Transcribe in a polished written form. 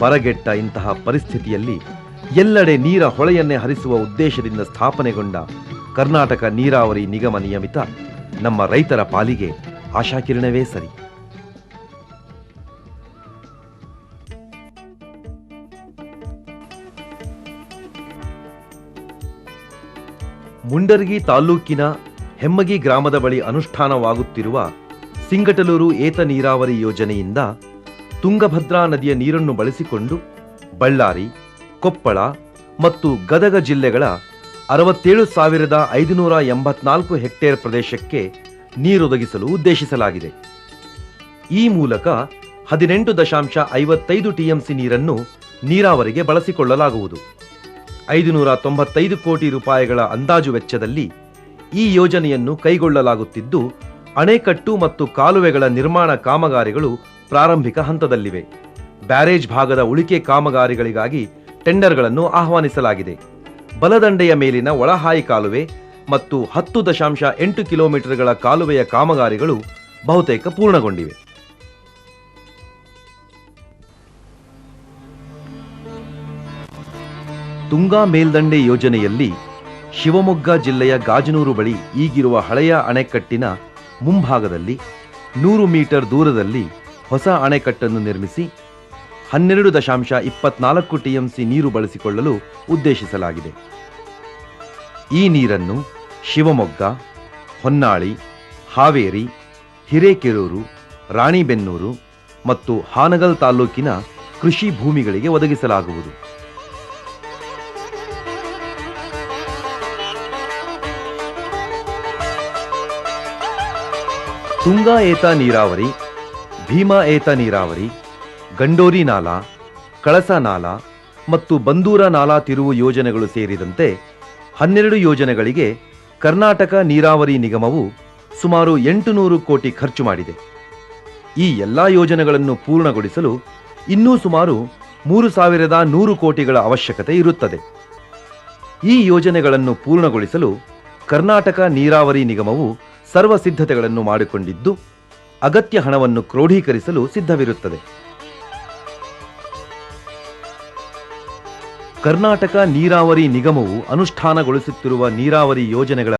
ಬರಗೆಟ್ಟ ಇಂತಹ ಪರಿಸ್ಥಿತಿಯಲ್ಲಿ ಎಲ್ಲೆಡೆ ನೀರ ಹೊಳೆಯನ್ನೇ ಹರಿಸುವ ಉದ್ದೇಶದಿಂದ ಸ್ಥಾಪನೆಗೊಂಡ ಕರ್ನಾಟಕ ನೀರಾವರಿ ನಿಗಮ ನಿಯಮಿತ ನಮ್ಮ ರೈತರ ಪಾಲಿಗೆ ಆಶಾಕಿರಣವೇ ಸರಿ. ಮುಂಡರಗಿ ತಾಲ್ಲೂಕಿನ ಹೆಮ್ಮಗಿ ಗ್ರಾಮದ ಬಳಿ ಅನುಷ್ಠಾನವಾಗುತ್ತಿರುವ ಸಿಂಗಟಲೂರು ಏತ ನೀರಾವರಿ ಯೋಜನೆಯಿಂದ ತುಂಗಭದ್ರಾ ನದಿಯ ನೀರನ್ನು ಬಳಸಿಕೊಂಡು ಬಳ್ಳಾರಿ, ಕೊಪ್ಪಳ ಮತ್ತು ಗದಗ ಜಿಲ್ಲೆಗಳ 67,584 ಹೆಕ್ಟೇರ್ ಪ್ರದೇಶಕ್ಕೆ ನೀರೊದಗಿಸಲು ಉದ್ದೇಶಿಸಲಾಗಿದೆ. ಈ ಮೂಲಕ 18.55 ಟಿಎಂಸಿ ನೀರನ್ನು ನೀರಾವರಿಗೆ ಬಳಸಿಕೊಳ್ಳಲಾಗುವುದು. 595 ಕೋಟಿ ರೂಪಾಯಿಗಳ ಅಂದಾಜು ವೆಚ್ಚದಲ್ಲಿ ಈ ಯೋಜನೆಯನ್ನು ಕೈಗೊಳ್ಳಲಾಗುತ್ತಿದ್ದು, ಅಣೆಕಟ್ಟು ಮತ್ತು ಕಾಲುವೆಗಳ ನಿರ್ಮಾಣ ಕಾಮಗಾರಿಗಳು ಪ್ರಾರಂಭಿಕ ಹಂತದಲ್ಲಿವೆ. ಬ್ಯಾರೇಜ್ ಭಾಗದ ಉಳಿಕೆ ಕಾಮಗಾರಿಗಳಿಗಾಗಿ ಟೆಂಡರ್ಗಳನ್ನು ಆಹ್ವಾನಿಸಲಾಗಿದೆ. ಬಲದಂಡೆಯ ಮೇಲಿನ ಒಳಹಾಯಿ ಕಾಲುವೆ ಮತ್ತು 10.8 ಕಿಲೋಮೀಟರ್ಗಳ ಕಾಲುವೆಯ ಕಾಮಗಾರಿಗಳು ಬಹುತೇಕ ಪೂರ್ಣಗೊಂಡಿವೆ. ತುಂಗಾ ಮೇಲ್ದಂಡೆ ಯೋಜನೆಯಲ್ಲಿ ಶಿವಮೊಗ್ಗ ಜಿಲ್ಲೆಯ ಗಾಜನೂರು ಬಳಿ ಈಗಿರುವ ಹಳೆಯ ಅಣೆಕಟ್ಟಿನ ಮುಂಭಾಗದಲ್ಲಿ 100 ಮೀಟರ್ ದೂರದಲ್ಲಿ ಹೊಸ ಅಣೆಕಟ್ಟನ್ನು ನಿರ್ಮಿಸಿ 12.24 ಟಿಎಂಸಿ ನೀರು ಬಳಸಿಕೊಳ್ಳಲು ಉದ್ದೇಶಿಸಲಾಗಿದೆ. ಈ ನೀರನ್ನು ಶಿವಮೊಗ್ಗ, ಹೊನ್ನಾಳಿ, ಹಾವೇರಿ, ಹಿರೇಕೆರೂರು, ರಾಣಿಬೆನ್ನೂರು ಮತ್ತು ಹಾನಗಲ್ ತಾಲ್ಲೂಕಿನ ಕೃಷಿ ಭೂಮಿಗಳಿಗೆ ಒದಗಿಸಲಾಗುವುದು. ತುಂಗಾ ಏತ ನೀರಾವರಿ, ಭೀಮಾ ಏತ ನೀರಾವರಿ, ಗಂಡೋರಿ ನಾಲಾ, ಕಳಸ ನಾಲಾ ಮತ್ತು ಬಂದೂರ ನಾಲಾ ತಿರುವು ಯೋಜನೆಗಳು ಸೇರಿದಂತೆ 12 ಯೋಜನೆಗಳಿಗೆ ಕರ್ನಾಟಕ ನೀರಾವರಿ ನಿಗಮವು ಸುಮಾರು 800 ಕೋಟಿ ಖರ್ಚು ಮಾಡಿದೆ. ಈ ಎಲ್ಲಾ ಯೋಜನೆಗಳನ್ನು ಪೂರ್ಣಗೊಳಿಸಲು ಇನ್ನೂ ಸುಮಾರು 3,100 ಕೋಟಿಗಳ ಅವಶ್ಯಕತೆ ಇರುತ್ತದೆ. ಈ ಯೋಜನೆಗಳನ್ನು ಪೂರ್ಣಗೊಳಿಸಲು ಕರ್ನಾಟಕ ನೀರಾವರಿ ನಿಗಮವು ಸರ್ವ ಸಿದ್ಧತೆಗಳನ್ನು ಮಾಡಿಕೊಂಡಿದ್ದು, ಅಗತ್ಯ ಹಣವನ್ನು ಕ್ರೋಢೀಕರಿಸಲು ಸಿದ್ಧವಿರುತ್ತದೆ. ಕರ್ನಾಟಕ ನೀರಾವರಿ ನಿಗಮವು ಅನುಷ್ಠಾನಗೊಳಿಸುತ್ತಿರುವ ನೀರಾವರಿ ಯೋಜನೆಗಳ